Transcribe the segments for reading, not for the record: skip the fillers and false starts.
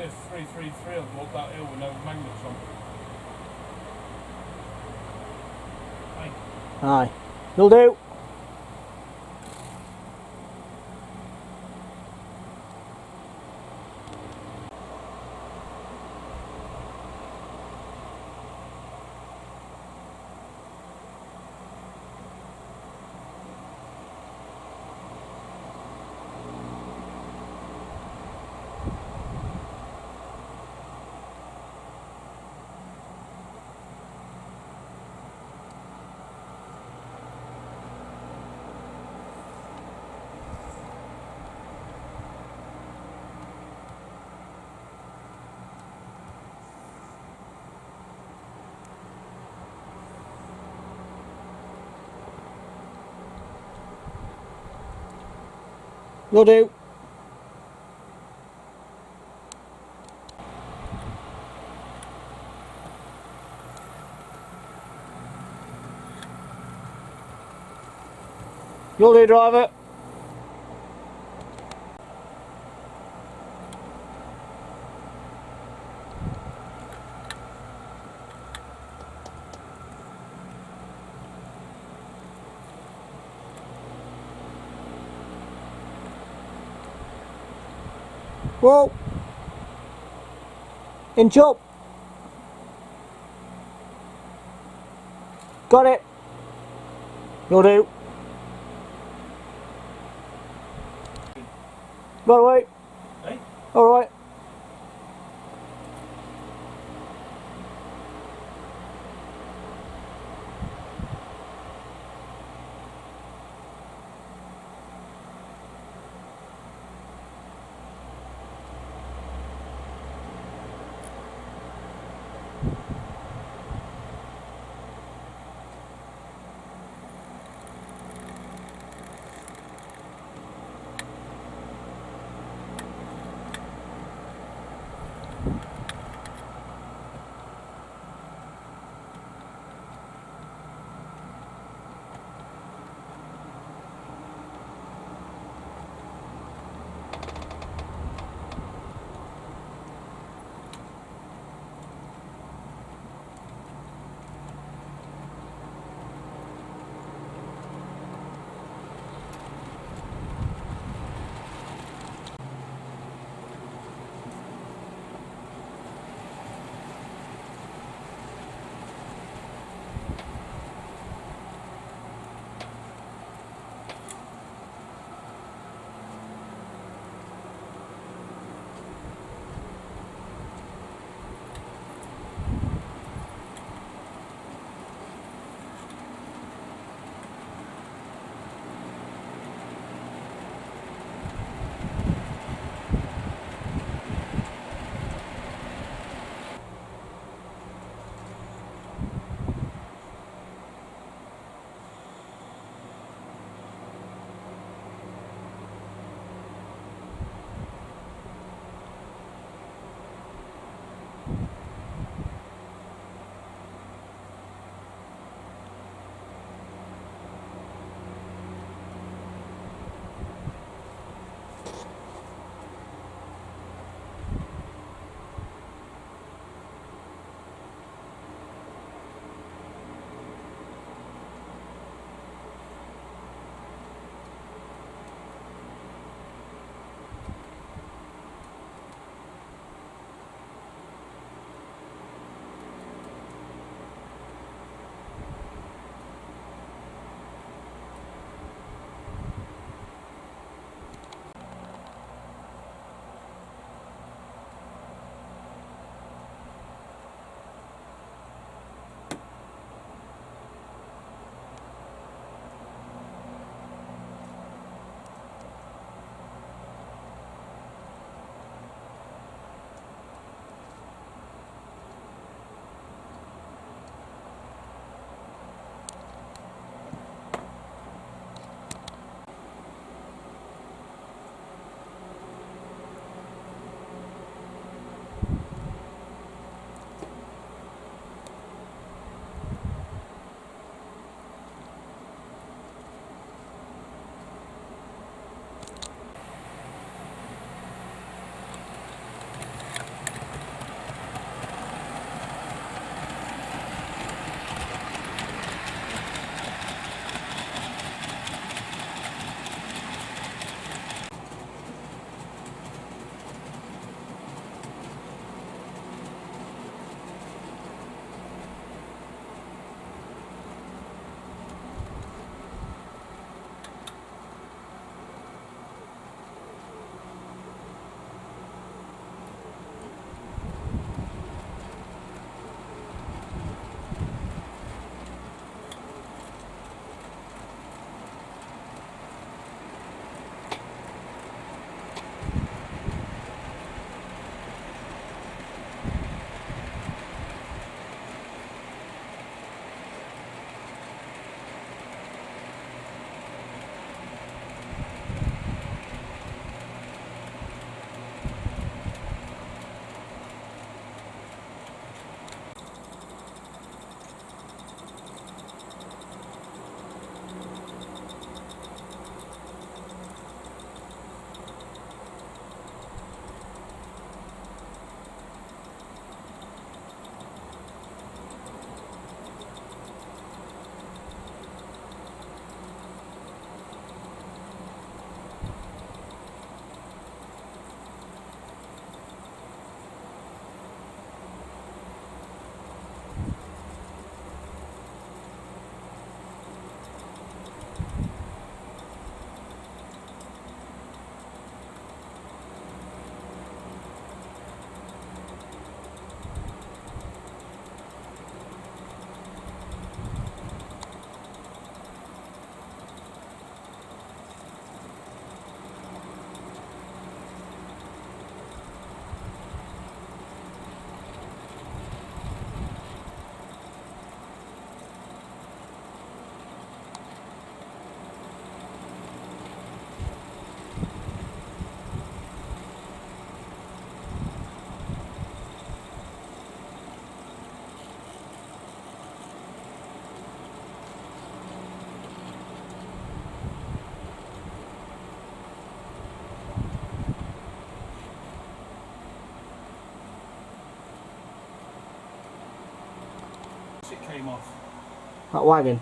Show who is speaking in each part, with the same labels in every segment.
Speaker 1: if 333 will walk that hill with no magnets on.
Speaker 2: Aye. Will do. Will do. Will do, driver. Whoa. Inch up. Got it. Will do. Right away.
Speaker 1: Hey?
Speaker 2: Alright.
Speaker 1: came off.
Speaker 2: That wagon.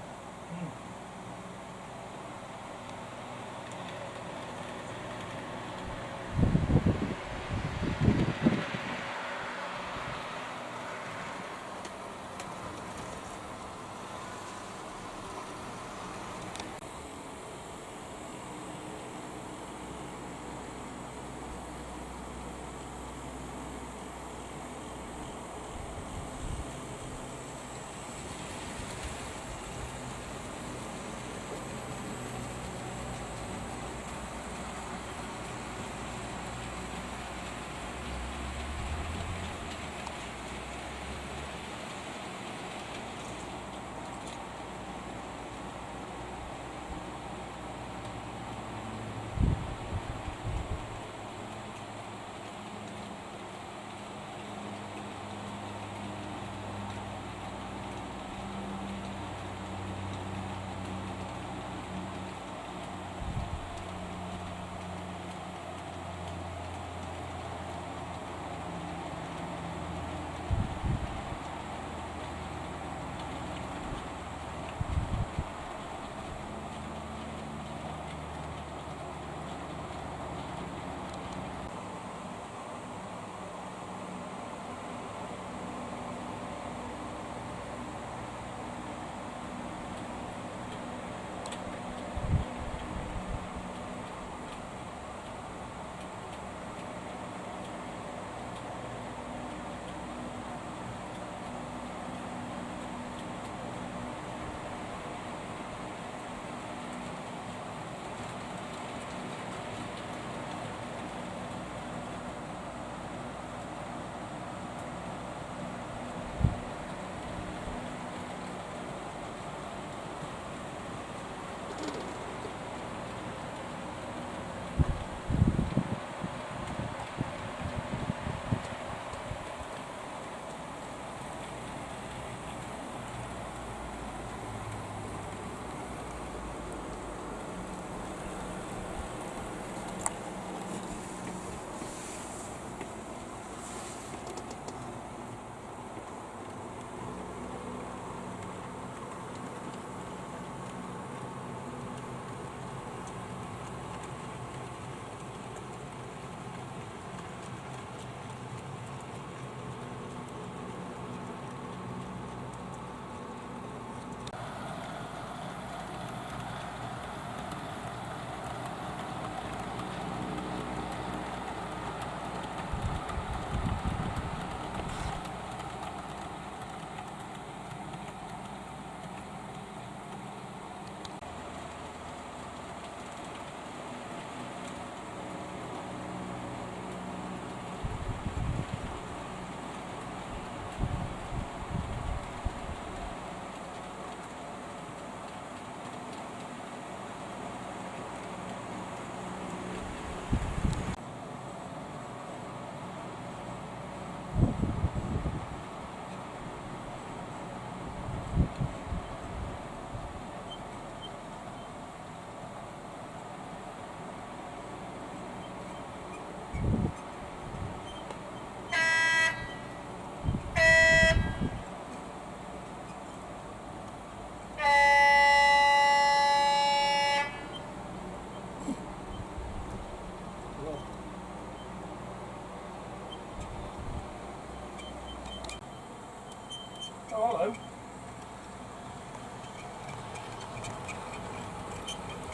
Speaker 1: Oh, hello.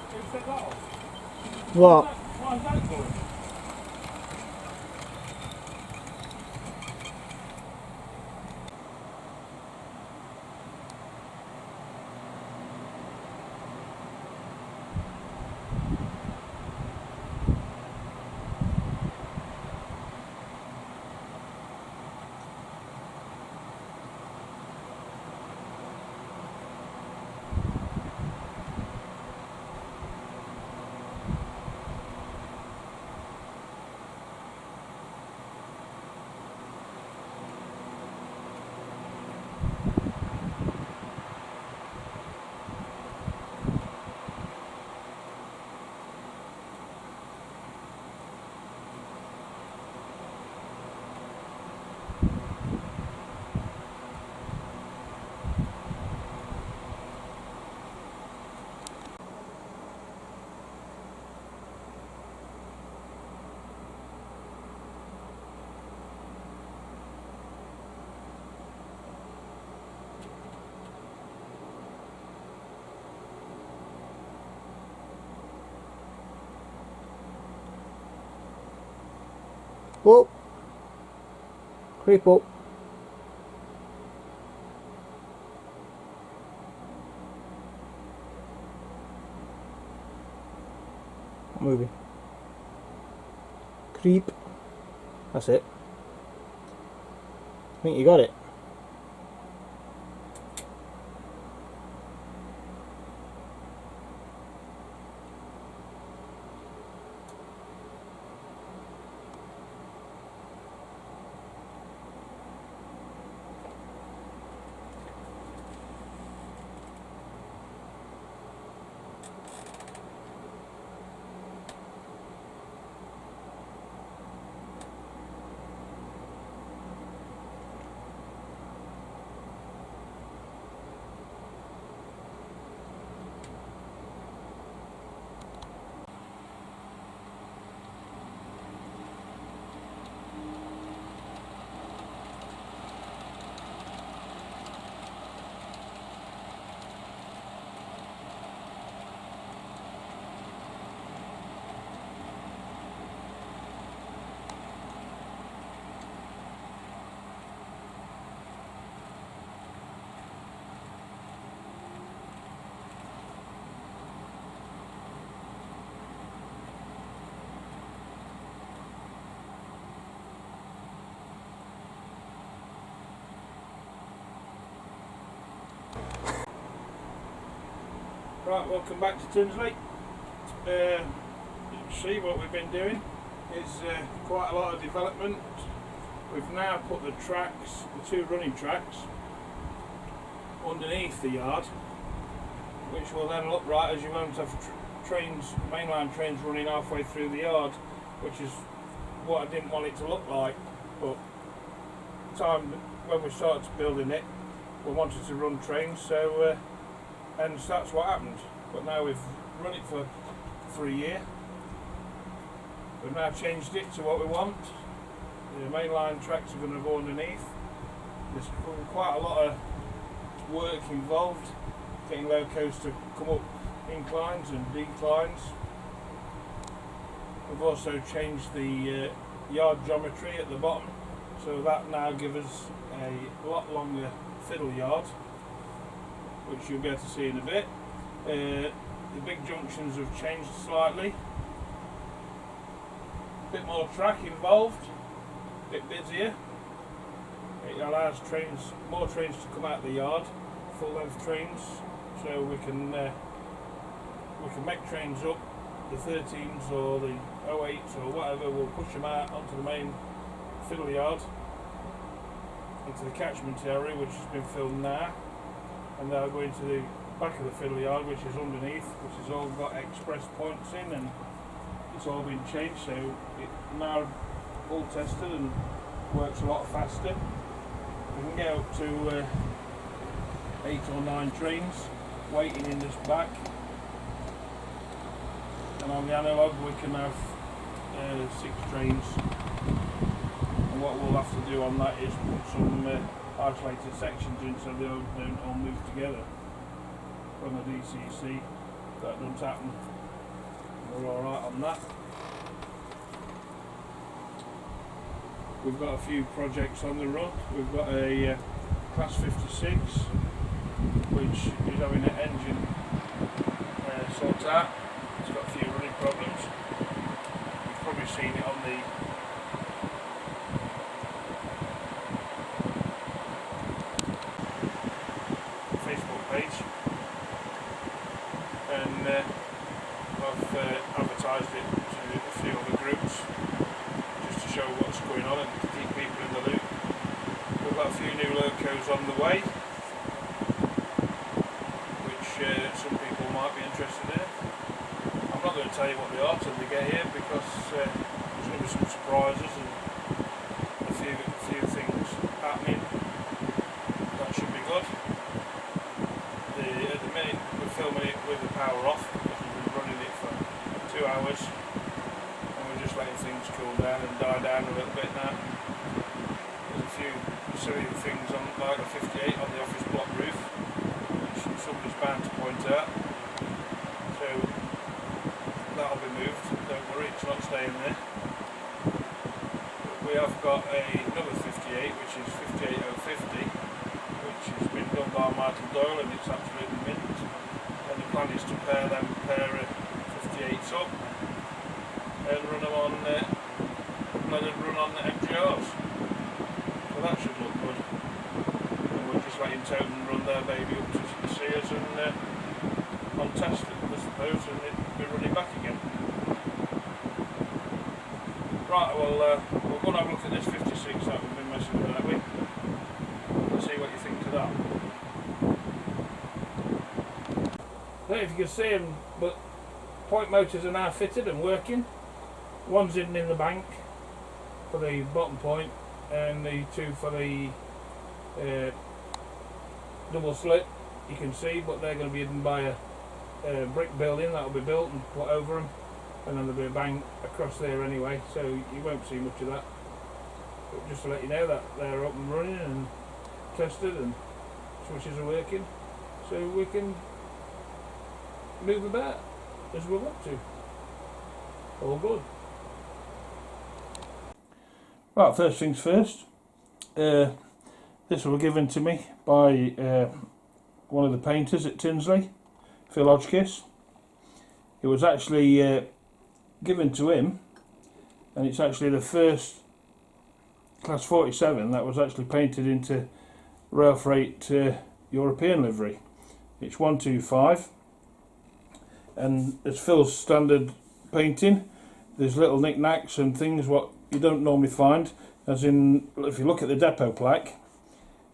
Speaker 1: Who set that off?
Speaker 2: What?
Speaker 1: Why is that going?
Speaker 2: Up. Creep up. Not moving. Creep. That's it. I think you got it.
Speaker 1: Right, welcome back to Tinsley. See what we've been doing is quite a lot of development. We've now put the tracks, the two running tracks, underneath the yard, which will then look right, as you won't have trains, mainline trains running halfway through the yard, which is what I didn't want it to look like. But the time when we started building it, we wanted to run trains, so and that's what happened. But now we've run it for a year. We've now changed it to what we want. The mainline tracks are going to go underneath. There's quite a lot of work involved, getting locos to come up inclines and declines. We've also changed the yard geometry at the bottom, so that now gives us a lot longer fiddle yard, which you'll be able to see in a bit. The big junctions have changed slightly. A bit more track involved, a bit busier. It allows more trains to come out of the yard, full length trains, so we can make trains up, the 13s or the 08s or whatever. We'll push them out onto the main fiddle yard, into the catchment area, which has been filled now. And they'll go into the back of the fiddle yard, which is underneath, which has all got express points in, and it's all been changed, so it's now all tested and works a lot faster. We can get up to 8 or 9 trains waiting in this back, and on the analogue we can have 6 trains. And what we'll have to do on that is put some isolated sections in so they don't all move together from the DCC. That doesn't happen. We're alright on that. We've got a few projects on the run. We've got a Class 56 which is having an engine sorted out. It's got a few running problems. You've probably seen it on the page, and I've advertised it to a few other groups just to show what's going on and to keep people in the loop. We've got a few new locos on the way, which some people might be interested in. I'm not going to tell you what they are till they get here, because there's going to be some surprises and a few things happening. That should be good. At the minute we're filming it with the power off, because we've been running it for 2 hours, and we're just letting things cool down and die down a little bit now. There's a few silly things on, like the 58 on the office block roof, which somebody's bound to point out, so that'll be moved, don't worry, it's not staying there. But we have got another 58, which is 58050, which has been done by Michael Doyle, and it's absolutely mint. And the plan is to pair 58s up and run them on, let them run on the MGRs. So that should look good. And we're just letting Towton run their baby up to see us and on test it, I suppose, and it'll be running back again. Right, well, we're going to have a look at this 56 that we've been messing about with and see what you think to that. I don't know if you can see them, but point motors are now fitted and working. One's hidden in the bank for the bottom point, and the two for the double slit, you can see, but they're going to be hidden by a brick building that will be built and put over them, and then there'll be a bank across there anyway, so you won't see much of that. But just to let you know that they're up and running and tested and switches are working, so we can move about as we want to. All good. Right, first things first, this was given to me by one of the painters at Tinsley, Phil Hodgkiss. It was actually given to him, and it's actually the first Class 47 that was actually painted into rail freight European livery. It's 125, and it's Phil's standard painting. There's little knick-knacks and things what you don't normally find, as in, if you look at the depot plaque,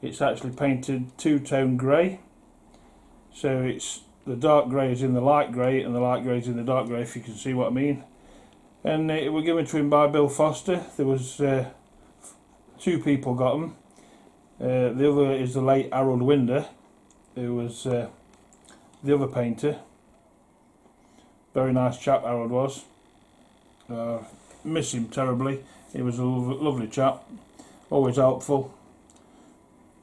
Speaker 1: it's actually painted two-tone grey, so it's the dark grey is in the light grey and the light grey is in the dark grey, if you can see what I mean. And it was given to him by Bill Foster. There was two people got them. The other is the late Harold Winder, who was the other painter. Very nice chap Harold was. Miss him terribly. He was a lovely chap, always helpful,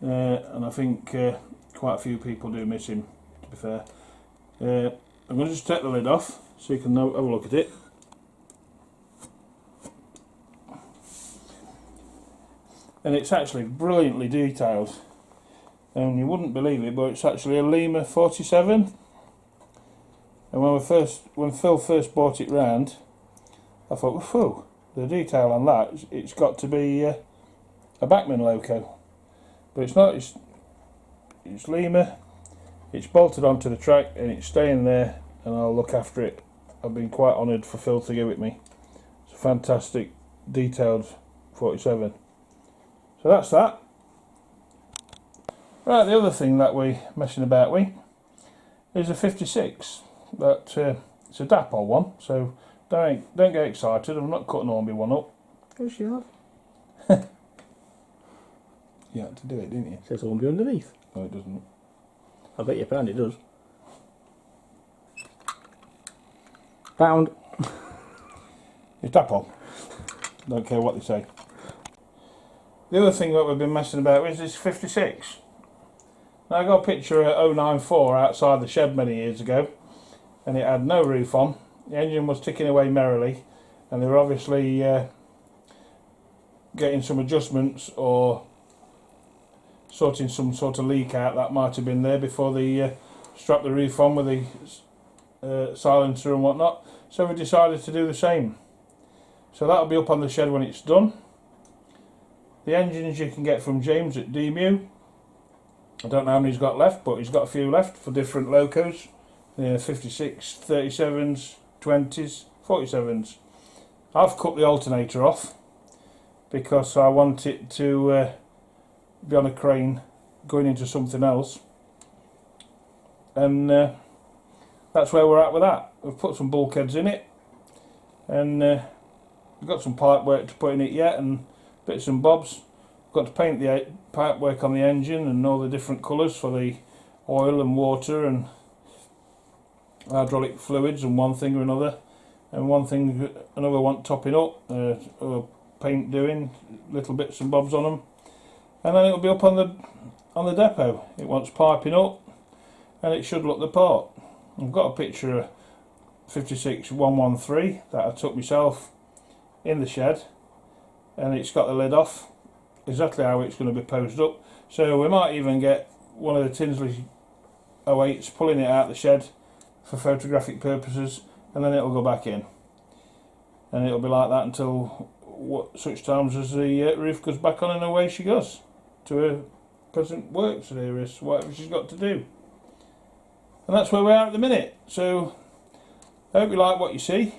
Speaker 1: and I think quite a few people do miss him, to be fair. I'm going to just take the lid off so you can have a look at it. And it's actually brilliantly detailed, and you wouldn't believe it, but it's actually a Lima 47. And when Phil first brought it round, I thought, whoa, the detail on that, it's got to be a Bachmann loco, but it's not. It's Lima. It's bolted onto the track and it's staying there, and I'll look after it. I've been quite honoured for Phil to give it me. It's a fantastic detailed 47. So that's that. Right, the other thing that we're messing about with is a 56. But it's a dapple one, so don't get excited. I'm not cutting Hornby one up.
Speaker 2: Yes, you have.
Speaker 1: You had to do it, didn't you?
Speaker 2: It says Hornby underneath.
Speaker 1: No, it doesn't.
Speaker 2: I bet you found it does. Found.
Speaker 1: It's dapple. Don't care what they say. The other thing that we've been messing about with is this 56. Now I got a picture of 094 outside the shed many years ago, and it had no roof on. The engine was ticking away merrily, and they were obviously getting some adjustments or sorting some sort of leak out that might have been there before they strapped the roof on with the silencer and whatnot. So we decided to do the same. So that'll be up on the shed when it's done. The engines you can get from James at DMU. I don't know how many he's got left, but he's got a few left for different locos. 56, 37s, 20s, 47s. I've cut the alternator off because I want it to be on a crane going into something else, and that's where we're at with that. We've put some bulkheads in it, and we've got some pipe work to put in it yet, and bits and bobs. Got to paint the pipe work on the engine and all the different colours for the oil and water and hydraulic fluids and one thing or another, and one thing another want topping up, or paint doing, little bits and bobs on them, and then it'll be up on the depot. It wants piping up, and it should look the part. I've got a picture of 56 113 that I took myself in the shed, and it's got the lid off, exactly how it's going to be posed up. So we might even get one of the Tinsley 08s pulling it out of the shed for photographic purposes, and then it'll go back in, and it'll be like that until such times as the roof goes back on, and away she goes to her present work series, whatever she's got to do. And that's where we are at the minute. So I hope you like what you see.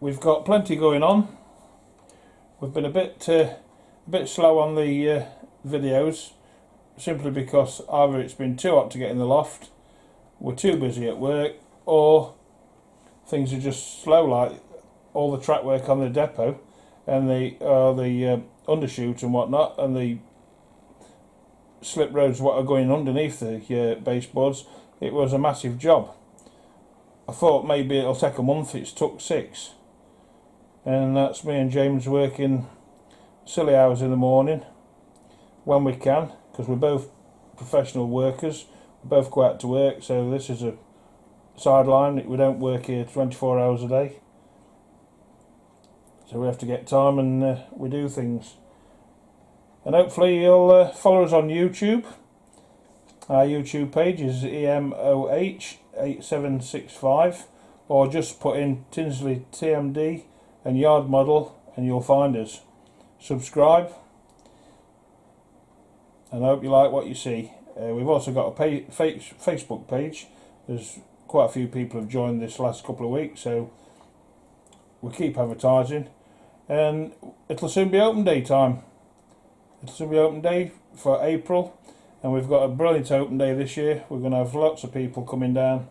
Speaker 1: We've got plenty going on. We've been a bit slow on the videos, simply because either it's been too hot to get in the loft, we're too busy at work, or things are just slow, like all the track work on the depot and the undershoot and whatnot, and the slip roads what are going underneath the baseboards. It was a massive job. I thought maybe it'll take a month, it's took 6. And that's me and James working silly hours in the morning when we can, because we're both professional workers, we both go out to work, so this is a sideline. We don't work here 24 hours a day, so we have to get time, and we do things. And hopefully you'll follow us on YouTube. Our YouTube page is EMOH8765, or just put in Tinsley Tmd and yard model and you'll find us. Subscribe, and I hope you like what you see. We've also got a Facebook page. There's quite a few people have joined this last couple of weeks, so we keep advertising, and it'll soon be open day time. It'll soon be open day for April, and we've got a brilliant open day this year. We're going to have lots of people coming down,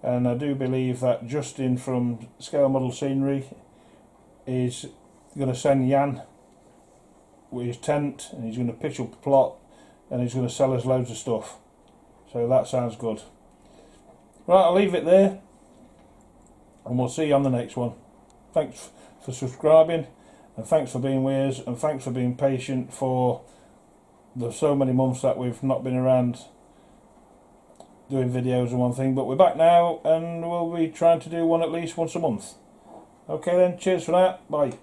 Speaker 1: and I do believe that Justin from Scale Model Scenery is going to send Jan with his tent, and he's going to pitch up a plot, and he's going to sell us loads of stuff. So that sounds good. Right, I'll leave it there, and we'll see you on the next one. Thanks for subscribing, and thanks for being with us, and thanks for being patient for the so many months that we've not been around doing videos and one thing, but we're back now, and we'll be trying to do one at least once a month. Okay then, cheers for that, bye.